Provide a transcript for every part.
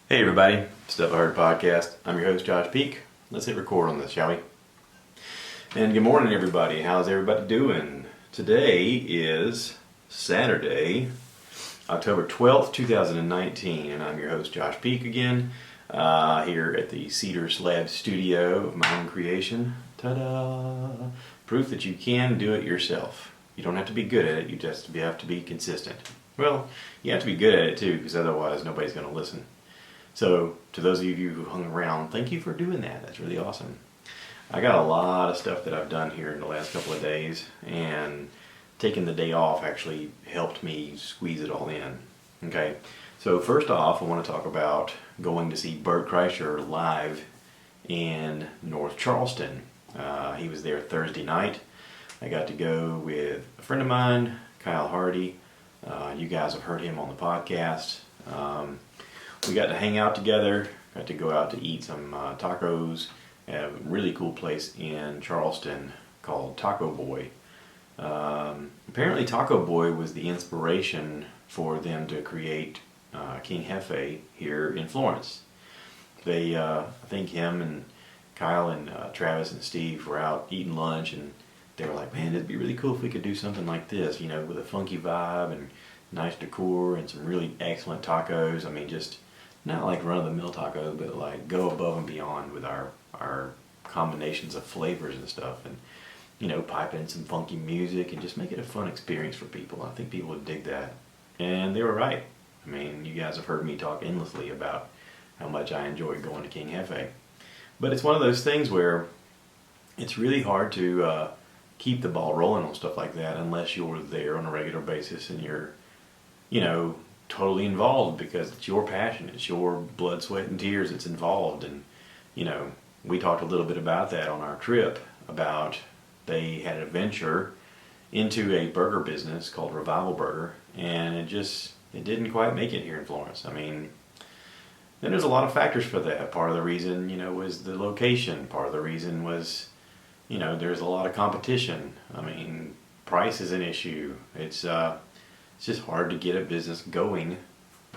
Hey everybody, Stuff I Heard Podcast. I'm your host Josh Peak. Let's hit record on this, shall we? And good morning everybody. How's everybody doing? Today is Saturday, October 12th, 2019, and I'm your host Josh Peak again, here at the Cedar Slab Studio of my own creation. Ta-da! Proof that you can do it yourself. You don't have to be good at it, you just have to be consistent. Well, you have to be good at it too, because otherwise nobody's going to listen. So, to those of you who hung around, thank you for doing that. That's really awesome. I got a lot of stuff that I've done here in the last couple of days, and taking the day off actually helped me squeeze it all in. Okay, so first off, I want to talk about going to see Bert Kreischer live in North Charleston. He was there Thursday night. I got to go with a friend of mine, Kyle Hardee. You guys have heard him on the podcast. We got to hang out together, got to go out to eat some tacos at a really cool place in Charleston called Taco Boy. Apparently Taco Boy was the inspiration for them to create King Hefe here in Florence. They, I think him and Kyle and Travis and Steve were out eating lunch, and they were like, man, it'd be really cool if we could do something like this, you know, with a funky vibe and nice decor and some really excellent tacos. I mean, just not like run-of-the-mill tacos, but like go above and beyond with our combinations of flavors and stuff, and you know, pipe in some funky music and just make it a fun experience for people. I think people would dig that, and they were right. I mean, you guys have heard me talk endlessly about how much I enjoy going to King Hefe, but it's one of those things where it's really hard to keep the ball rolling on stuff like that unless you're there on a regular basis and you're, you know, totally involved, because it's your passion, it's your blood, sweat, and tears that's involved. And you know, we talked a little bit about that on our trip, about they had a venture into a burger business called Revival Burger, and it didn't quite make it here in Florence. I mean, and there's a lot of factors for that. Part of the reason, you know, was the location. Part of the reason was, you know, there's a lot of competition. I mean, price is an issue. It's just hard to get a business going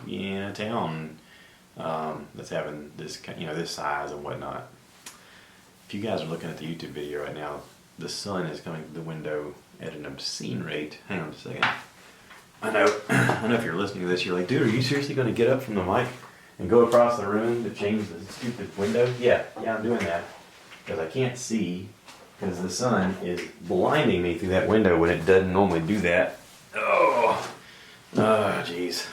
in a town that's having this, you know, this size and whatnot. If you guys are looking at the YouTube video right now, the sun is coming through the window at an obscene rate. Hang on just a second. I know if you're listening to this, you're like, dude, are you seriously going to get up from the mic and go across the room to change the stupid window? Yeah, I'm doing that because I can't see, because the sun is blinding me through that window when it doesn't normally do that. Oh, jeez.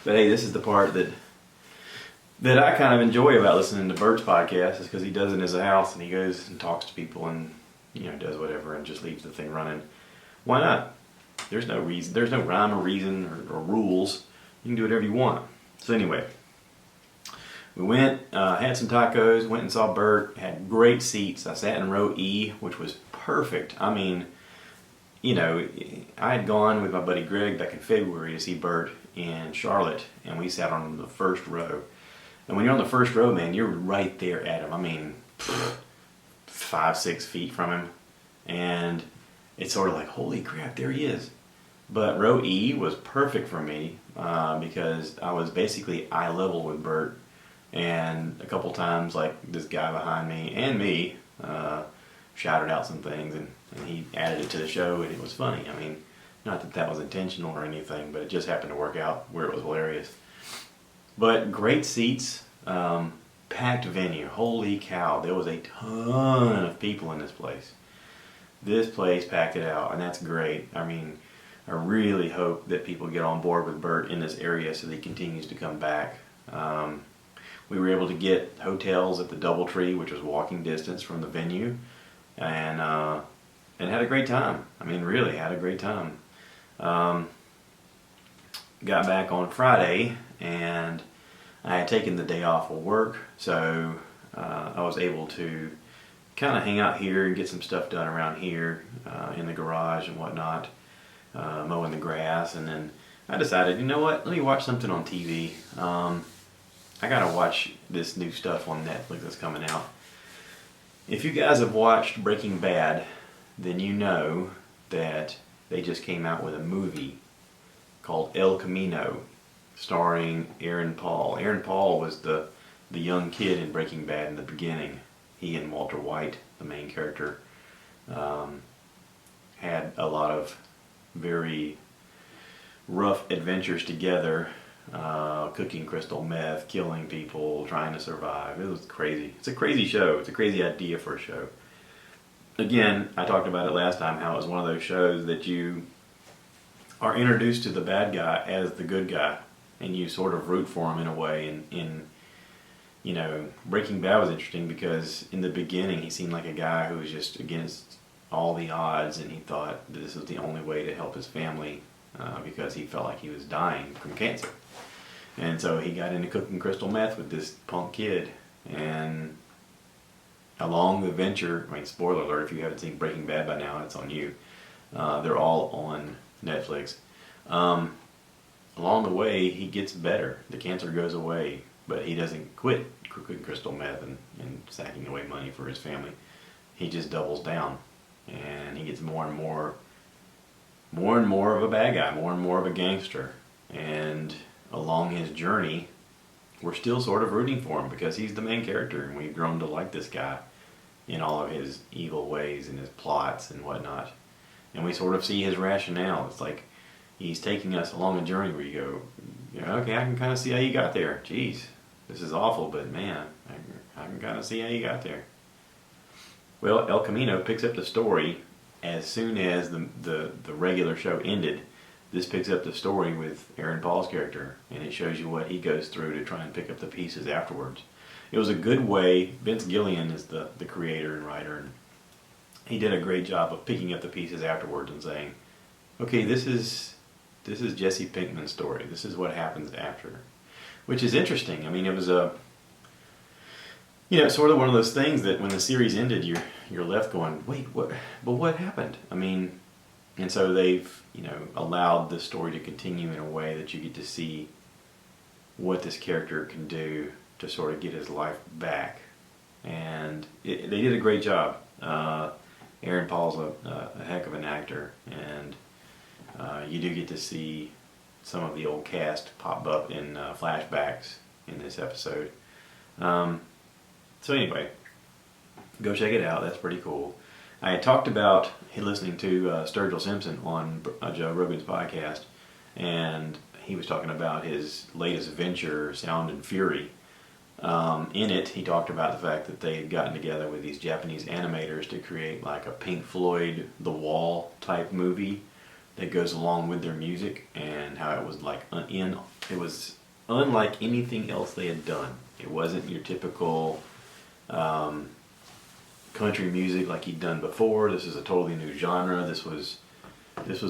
But hey, this is the part that I kind of enjoy about listening to Bert's podcast, is because he does it in his house and he goes and talks to people and, you know, does whatever and just leaves the thing running. Why not? There's no reason, there's no rhyme or reason or rules. You can do whatever you want. So anyway, we went, had some tacos, went and saw Bert, had great seats. I sat in row E, which was perfect. I mean, you know, I had gone with my buddy Greg back in February to see Bert in Charlotte, and we sat on the first row. And when you're on the first row, man, you're right there at him. I mean, 5-6 feet from him. And it's sort of like, holy crap, there he is. But row E was perfect for me because I was basically eye level with Bert. And a couple times, like, this guy behind me and me shouted out some things, and he added it to the show, and it was funny. I mean, not that that was intentional or anything, but it just happened to work out where it was hilarious. But great seats, packed venue. Holy cow, there was a ton of people in this place. This place packed it out, and that's great. I mean, I really hope that people get on board with Bert in this area so that he continues to come back. We were able to get hotels at the Doubletree, which was walking distance from the venue, and had a great time. I mean, really had a great time. Got back on Friday, and I had taken the day off of work, so I was able to kind of hang out here and get some stuff done around here in the garage and whatnot, mowing the grass. And then I decided, you know what, let me watch something on TV. I gotta watch this new stuff on Netflix that's coming out. If you guys have watched Breaking Bad, then you know that they just came out with a movie called El Camino. starring Aaron Paul. Aaron Paul was the young kid in Breaking Bad in the beginning. He and Walter White, the main character, had a lot of very rough adventures together, cooking crystal meth, killing people, trying to survive. It was crazy. It's a crazy show. It's a crazy idea for a show. Again, I talked about it last time, how it was one of those shows that you are introduced to the bad guy as the good guy, and you sort of root for him in a way. And Breaking Bad was interesting because in the beginning he seemed like a guy who was just against all the odds, and he thought this was the only way to help his family because he felt like he was dying from cancer. And so he got into cooking crystal meth with this punk kid, and along the venture, spoiler alert if you haven't seen Breaking Bad by now, it's on you. They're all on Netflix. Along the way, he gets better. The cancer goes away, but he doesn't quit cooking crystal meth and sacking away money for his family. He just doubles down, and he gets more and more of a bad guy, more and more of a gangster. And along his journey, we're still sort of rooting for him because he's the main character, and we've grown to like this guy in all of his evil ways and his plots and whatnot. And we sort of see his rationale. It's like he's taking us along a journey where you go, okay, I can kind of see how you got there. Jeez, this is awful, but man, I can kind of see how you got there. Well, El Camino picks up the story as soon as the regular show ended. This picks up the story with Aaron Paul's character, and it shows you what he goes through to try and pick up the pieces afterwards. It was a good way. Vince Gilligan is the creator and writer, and he did a great job of picking up the pieces afterwards and saying, okay, this is Jesse Pinkman's story. This is what happens after, which is interesting. I mean, it was sort of one of those things that when the series ended, you're left going, wait, what? But what happened? I mean, and so they've allowed the story to continue in a way that you get to see what this character can do to sort of get his life back, and they did a great job. Aaron Paul's a heck of an actor, and you do get to see some of the old cast pop up in flashbacks in this episode. So anyway, go check it out. That's pretty cool. I had talked about listening to Sturgill Simpson on Joe Rogan's podcast, and he was talking about his latest venture, Sound and Fury. In it, he talked about the fact that they had gotten together with these Japanese animators to create like a Pink Floyd The Wall type movie that goes along with their music, and how it was it was unlike anything else they had done. It wasn't your typical country music like he'd done before. This is a totally new genre. This was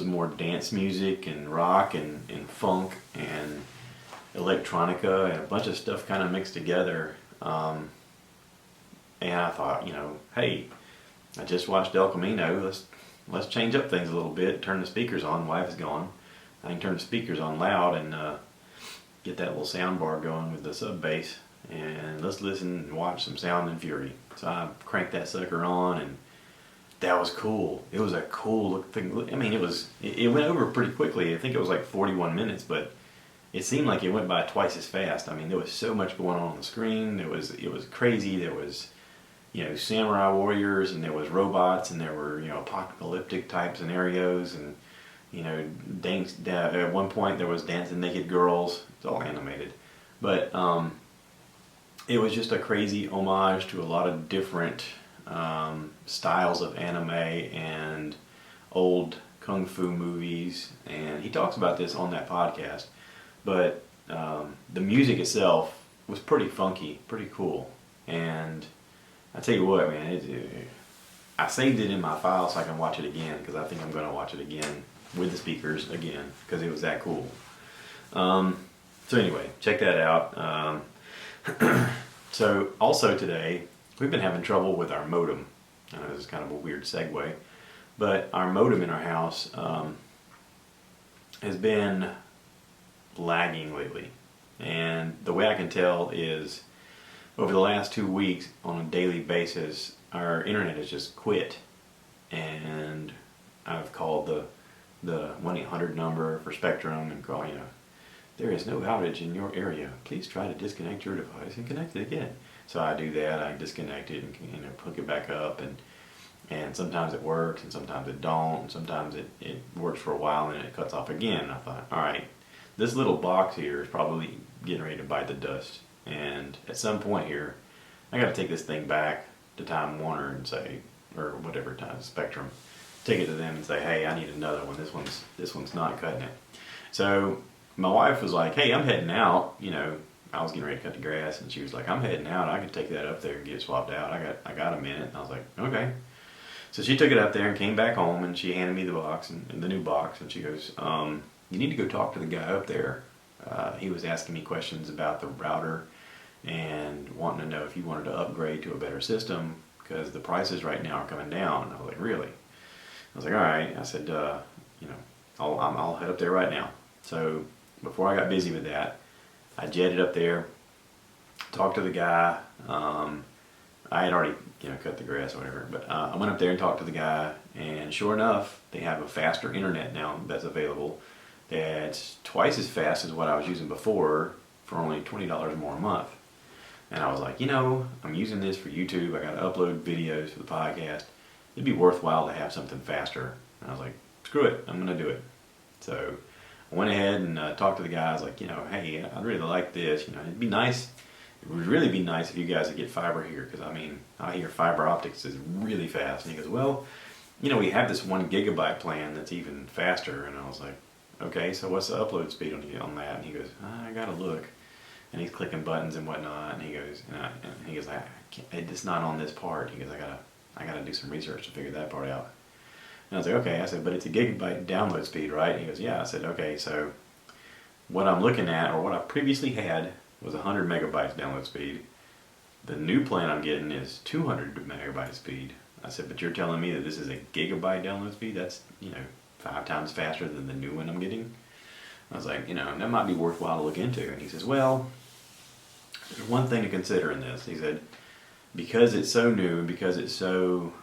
more dance music and rock and funk and electronica and a bunch of stuff kind of mixed together. And I thought, hey, I just watched El Camino. Let's change up things a little bit. Turn the speakers on. Wife is gone. I can turn the speakers on loud and get that little sound bar going with the sub bass, and let's listen and watch some Sound and Fury. So I cranked that sucker on, and that was cool. It was a cool look thing. I mean, it went over pretty quickly. I think it was like 41 minutes, but it seemed like it went by twice as fast. I mean, there was so much going on the screen. It was crazy. There was samurai warriors, and there was robots, and there were apocalyptic type scenarios, and at one point there was dancing naked girls. It's all animated, but it was just a crazy homage to a lot of different styles of anime and old kung fu movies, and he talks about this on that podcast. But the music itself was pretty funky, pretty cool, and I tell you what, man, I saved it in my file so I can watch it again, because I think I'm going to watch it again with the speakers again, because it was that cool. So anyway, check that out. So also today, we've been having trouble with our modem. I know this is kind of a weird segue, but our modem in our house has been lagging lately. And the way I can tell is over the last 2 weeks on a daily basis, our internet has just quit. And I've called the 1-800 number for Spectrum and there is no outage in your area. Please try to disconnect your device and connect it again. So I do that. I disconnect it and hook it back up, and sometimes it works and sometimes it don't, and sometimes it works for a while and then it cuts off again. And I thought, all right, this little box here is probably getting ready to bite the dust, and at some point here I got to take this thing back to Time Warner and say, or whatever time Spectrum, take it to them and say, hey, I need another one. This one's not cutting it. So my wife was like, hey, I'm heading out. I was getting ready to cut the grass, and she was like, I'm heading out. I can take that up there and get it swapped out. I got a minute. And I was like, okay. So she took it up there and came back home, and she handed me the box and the new box, and she goes, you need to go talk to the guy up there. He was asking me questions about the router and wanting to know if you wanted to upgrade to a better system because the prices right now are coming down. And I was like, really? I was like, all right. I said, I'll head up there right now. So before I got busy with that, I jetted up there, talked to the guy. I had already, cut the grass or whatever, but I went up there and talked to the guy, and sure enough, they have a faster internet now that's available that's twice as fast as what I was using before for only $20 more a month. And I was like, I'm using this for YouTube. I got to upload videos for the podcast. It'd be worthwhile to have something faster. And I was like, screw it, I'm going to do it. So I went ahead and talked to the guys like, hey, I'd really like this. It'd be nice. It would really be nice if you guys would get fiber here, because I hear fiber optics is really fast. And he goes, well, we have this 1 gigabyte plan that's even faster. And I was like, okay, so what's the upload speed on that? And he goes, I gotta look. And he's clicking buttons and whatnot. And he goes, it's not on this part. He goes, I gotta do some research to figure that part out. And I was like, okay. I said, but it's a gigabyte download speed, right? And he goes, yeah. I said, okay, so what I'm looking at, or what I previously had, was 100 megabytes download speed. The new plan I'm getting is 200 megabyte speed. I said, but you're telling me that this is a gigabyte download speed? That's, 5 times faster than the new one I'm getting? I was like, that might be worthwhile to look into. And he says, well, there's one thing to consider in this. He said, because it's so new and because it's so,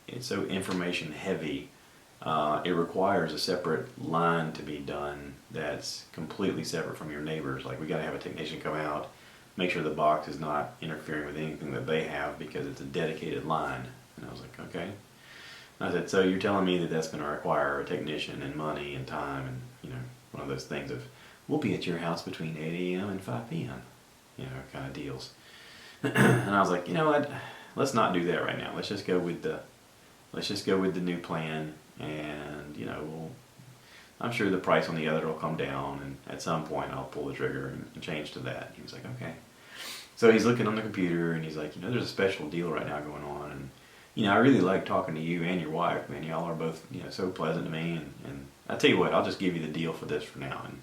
it's so information heavy, it requires a separate line to be done that's completely separate from your neighbors. Like, we got to have a technician come out, make sure the box is not interfering with anything that they have because it's a dedicated line. And I was like, okay. And I said, so you're telling me that that's going to require a technician and money and time and, one of those things of, we'll be at your house between 8 a.m. and 5 p.m., kind of deals. And I was like, what? Let's not do that right now. Let's just go with the new plan, and I'm sure the price on the other will come down, and at some point I'll pull the trigger and change to that. He was like, okay. So he's looking on the computer, and he's like, there's a special deal right now going on, and I really like talking to you and your wife, man. Y'all are both so pleasant to me, and I tell you what, I'll just give you the deal for this for now, and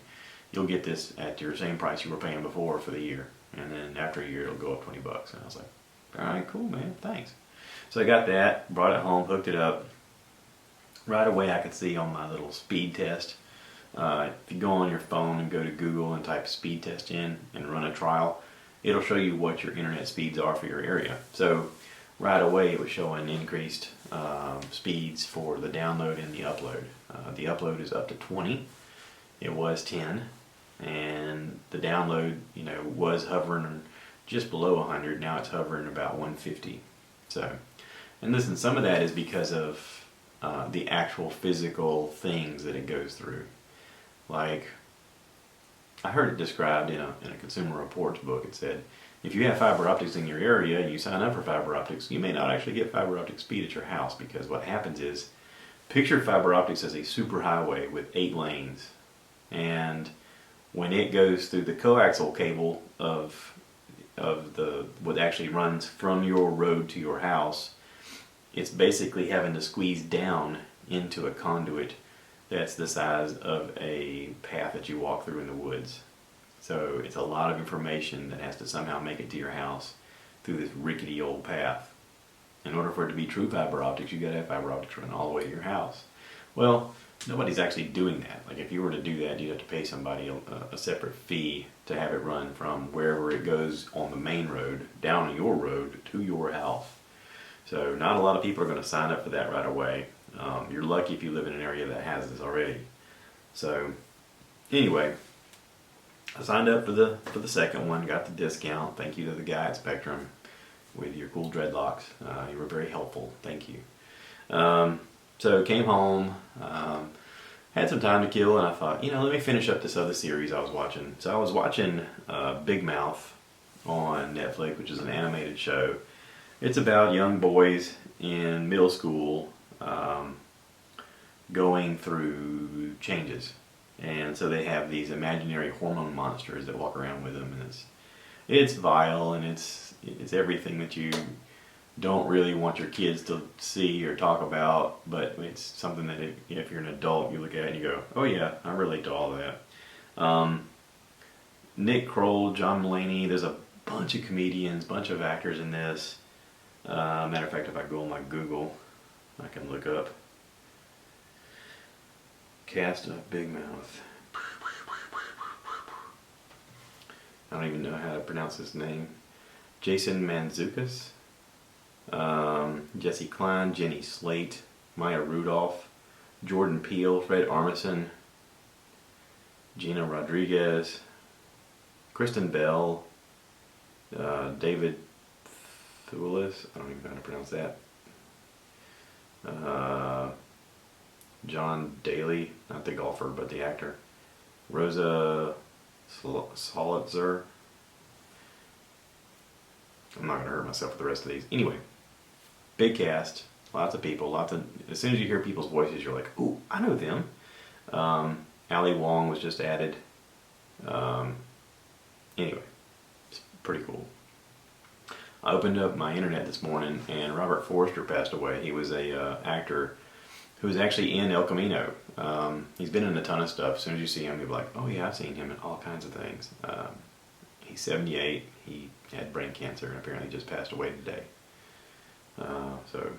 you'll get this at your same price you were paying before for the year, and then after a year it'll go up $20. And I was like, all right, cool, man, thanks. So I got that, brought it home, hooked it up. Right away I could see on my little speed test, if you go on your phone and go to Google and type speed test in and run a trial, it'll show you what your internet speeds are for your area. So right away it was showing increased speeds for the download and the upload. The upload is up to 20. It was 10. And the download, was hovering just below 100. Now it's hovering about 150. So, and listen, some of that is because of the actual physical things that it goes through. Like, I heard it described in a Consumer Reports book. It said, if you have fiber optics in your area and you sign up for fiber optics, you may not actually get fiber optic speed at your house, because what happens is, picture fiber optics as a superhighway with 8 lanes. And when it goes through the coaxial cable of what actually runs from your road to your house, it's basically having to squeeze down into a conduit that's the size of a path that you walk through in the woods. So it's a lot of information that has to somehow make it to your house through this rickety old path. In order for it to be true fiber optics, you gotta have fiber optics run all the way to your house. Well, nobody's actually doing that. Like, if you were to do that, you'd have to pay somebody a separate fee to have it run from wherever it goes on the main road down your road to your house. So not a lot of people are going to sign up for that right away. You're lucky if you live in an area that has this already. So Anyway, I signed up for the second one, got the discount. Thank you to the guy at Spectrum with your cool dreadlocks. You were very helpful. Thank you. So came home, had some time to kill, and I thought, let me finish up this other series I was watching. So I was watching Big Mouth on Netflix, which is an animated show. It's about young boys in middle school going through changes. And so they have these imaginary hormone monsters that walk around with them, and it's vile, and it's everything that you don't really want your kids to see or talk about, but it's something that if you're an adult, you look at it and you go, oh yeah, I relate to all of that. Nick Kroll, John Mulaney, there's a bunch of comedians, bunch of actors in this. Matter of fact, if I go on my Google, I can look up cast of Big Mouth. I don't even know how to pronounce his name. Jason Mantzoukas, Jesse Klein, Jenny Slate, Maya Rudolph, Jordan Peele, Fred Armisen, Gina Rodriguez, Kristen Bell, David Thewlis, I don't even know how to pronounce that. John Daly, not the golfer, but the actor. Rosa Solitzer. I'm not going to hurt myself with the rest of these. Anyway, big cast, lots of people, as soon as you hear people's voices, you're like, ooh, I know them. Ali Wong was just added. Anyway, it's pretty cool. I opened up my internet this morning, and Robert Forster passed away. He was a actor who was actually in El Camino. He's been in a ton of stuff. As soon as you see him, you'll be like, oh yeah, I've seen him in all kinds of things. He's 78. He had brain cancer and apparently just passed away today. So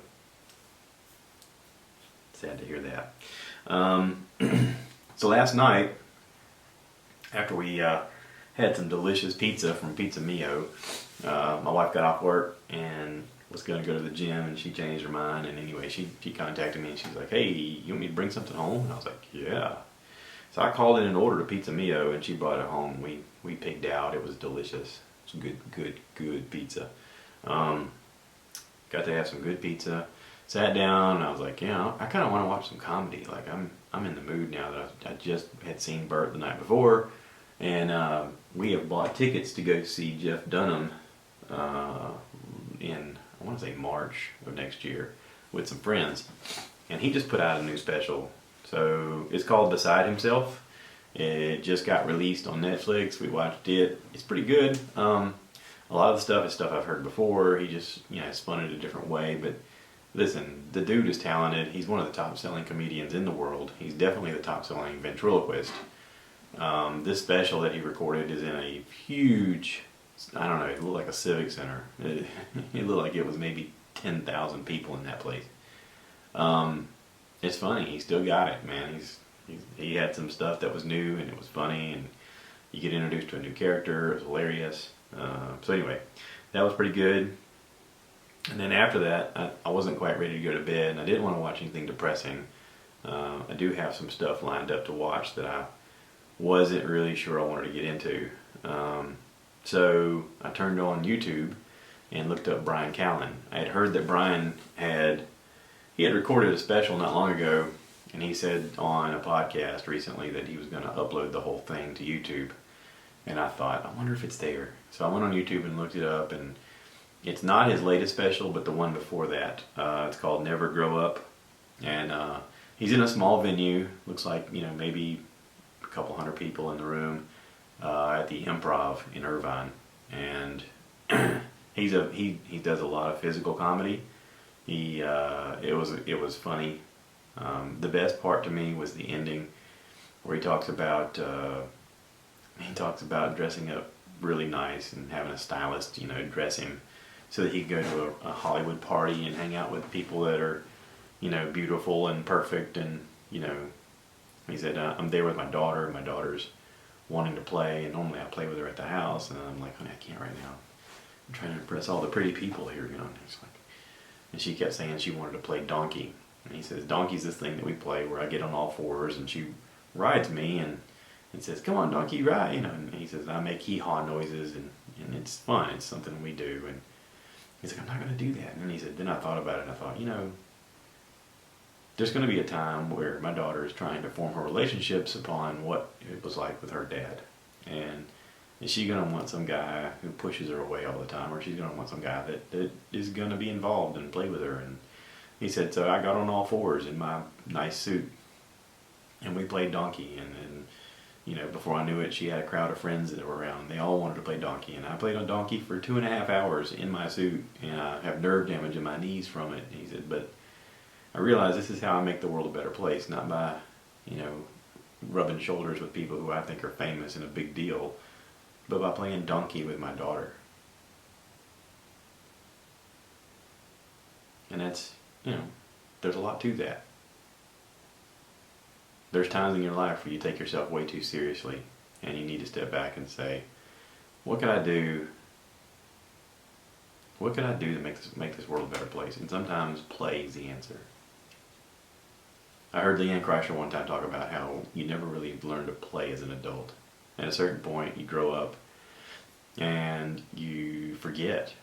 sad to hear that. So last night, after we had some delicious pizza from Pizza Mio, my wife got off work and was going to go to the gym, and she changed her mind. And anyway, she contacted me and she's like, hey, you want me to bring something home? And I was like, yeah. So I called in an order to Pizza Mio, and she brought it home. We pigged out. It was delicious. It's good pizza. Got to have some good pizza. Sat down, and I was like, I kind of want to watch some comedy. Like I'm in the mood now that I just had seen Bert the night before, and we have bought tickets to go see Jeff Dunham in, I want to say, March of next year with some friends. And he just put out a new special. So it's called Beside Himself. It just got released on Netflix. We watched it. It's pretty good. A lot of the stuff is stuff I've heard before. He just spun it a different way. But listen, the dude is talented. He's one of the top selling comedians in the world. He's definitely the top selling ventriloquist. This special that he recorded is in a huge, I don't know, it looked like a civic center. It looked like it was maybe 10,000 people in that place. It's funny. He still got it, man. He had some stuff that was new, and it was funny, and you get introduced to a new character. It was hilarious. So anyway, that was pretty good. And then after that, I wasn't quite ready to go to bed, and I didn't want to watch anything depressing. I do have some stuff lined up to watch that I wasn't really sure I wanted to get into. So I turned on YouTube and looked up Bryan Callen. I had heard that Bryan had recorded a special not long ago, and he said on a podcast recently that he was going to upload the whole thing to YouTube. And I thought, I wonder if it's there. So I went on YouTube and looked it up, and it's not his latest special, but the one before that. It's called Never Grow Up, and he's in a small venue. Looks like maybe a couple hundred people in the room at the Improv in Irvine, and he does a lot of physical comedy. It was funny. The best part to me was the ending, where he talks about dressing up really nice and having a stylist, dress him so that he can go to a Hollywood party and hang out with people that are, beautiful and perfect. And he said, I'm there with my daughter. My daughter's wanting to play, and normally I play with her at the house, and I'm like, honey, I can't right now. I'm trying to impress all the pretty people here, And he's like, and she kept saying she wanted to play donkey. And he says, donkey's this thing that we play where I get on all fours and she rides me, and he says, "Come on, donkey, ride," and he says, "I make hee-haw noises, and it's fun. It's something we do." And he's like, "I'm not going to do that." And he said, then I thought about it, and I thought, there's going to be a time where my daughter is trying to form her relationships upon what it was like with her dad. And is she going to want some guy who pushes her away all the time, or she's going to want some guy that is going to be involved and play with her? And he said, so I got on all fours in my nice suit, and we played donkey, and before I knew it, she had a crowd of friends that were around. They all wanted to play donkey, and I played on donkey for 2.5 hours in my suit, and I have nerve damage in my knees from it. And he said, but I realized this is how I make the world a better place, not by, rubbing shoulders with people who I think are famous and a big deal, but by playing donkey with my daughter. And that's, there's a lot to that. There's times in your life where you take yourself way too seriously, and you need to step back and say, what can I do? What can I do to make this world a better place? And sometimes play is the answer. I heard Bryan Callen one time talk about how you never really learn to play as an adult. At a certain point, you grow up and you forget.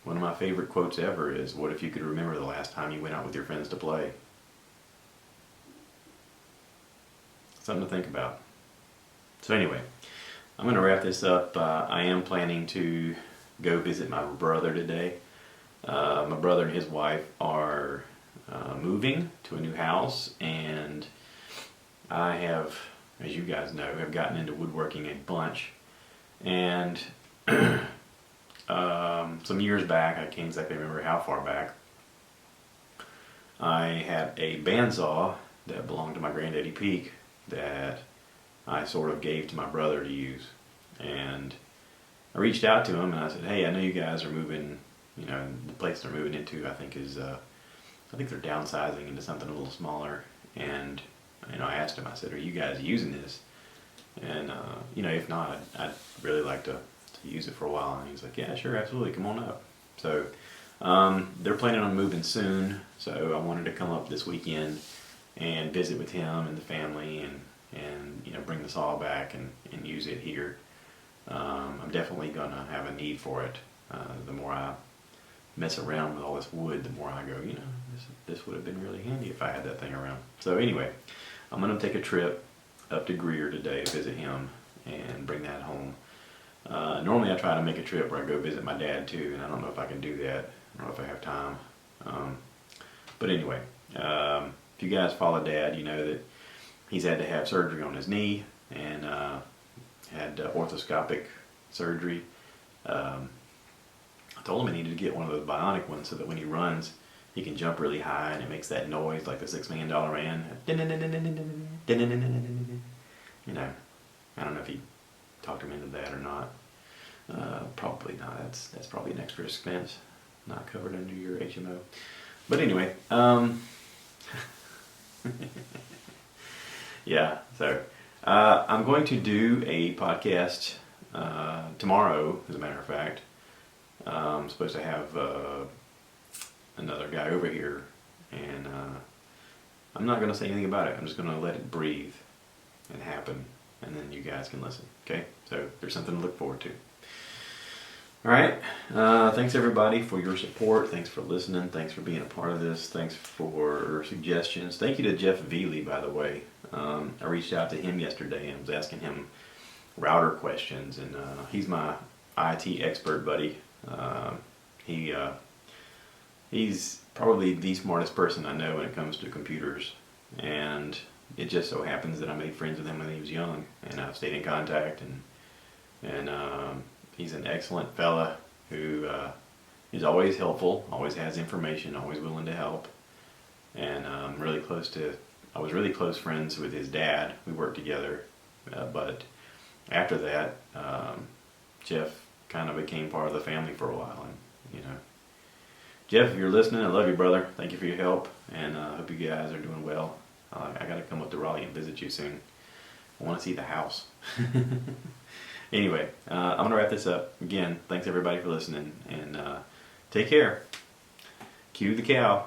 One of my favorite quotes ever is, what if you could remember the last time you went out with your friends to play? Something to think about. So anyway, I'm going to wrap this up. I am planning to go visit my brother today. My brother and his wife are moving to a new house, and I have, as you guys know, have gotten into woodworking a bunch. And some years back, I can't exactly remember how far back, I had a bandsaw that belonged to my granddaddy Peak that I sort of gave to my brother to use. And I reached out to him and I said, hey, I know you guys are moving, the place they're moving into I think is, I think they're downsizing into something a little smaller. And, I asked him, I said, are you guys using this? And, if not, I'd really like to use it for a while. And he's like, yeah, sure, absolutely, come on up. So they're planning on moving soon, so I wanted to come up this weekend and visit with him and the family and bring the saw back and use it here. I'm definitely going to have a need for it. The more I mess around with all this wood, the more I go, this would have been really handy if I had that thing around. So anyway, I'm going to take a trip up to Greer today to visit him and bring that home. Normally I try to make a trip where I go visit my dad too, and I don't know if I can do that. I don't know if I have time. But anyway, if you guys follow Dad, you know that he's had to have surgery on his knee and had orthoscopic surgery. I told him he needed to get one of those bionic ones so that when he runs, he can jump really high and it makes that noise like the $6 Million Man. I don't know if he talked him into that or not. Probably not. That's probably an extra expense, not covered under your HMO. But anyway, yeah. So I'm going to do a podcast tomorrow. As a matter of fact, I'm supposed to have another guy over here, and I'm not going to say anything about it. I'm just going to let it breathe and happen, and then you guys can listen. Okay? So there's something to look forward to. All right. Thanks everybody for your support. Thanks for listening. Thanks for being a part of this. Thanks for suggestions. Thank you to Jeff Veely, by the way. I reached out to him yesterday and was asking him router questions, and he's my IT expert buddy. He's probably the smartest person I know when it comes to computers, and it just so happens that I made friends with him when he was young, and I've stayed in contact, and he's an excellent fella who is always helpful, always has information, always willing to help, and I was really close friends with his dad. We worked together, but after that, Jeff kind of became part of the family for a while, and Jeff, if you're listening, I love you, brother. Thank you for your help, and I hope you guys are doing well. I got to come up to Raleigh and visit you soon. I want to see the house. Anyway, I'm going to wrap this up. Again, thanks everybody for listening, and take care. Cue the cow.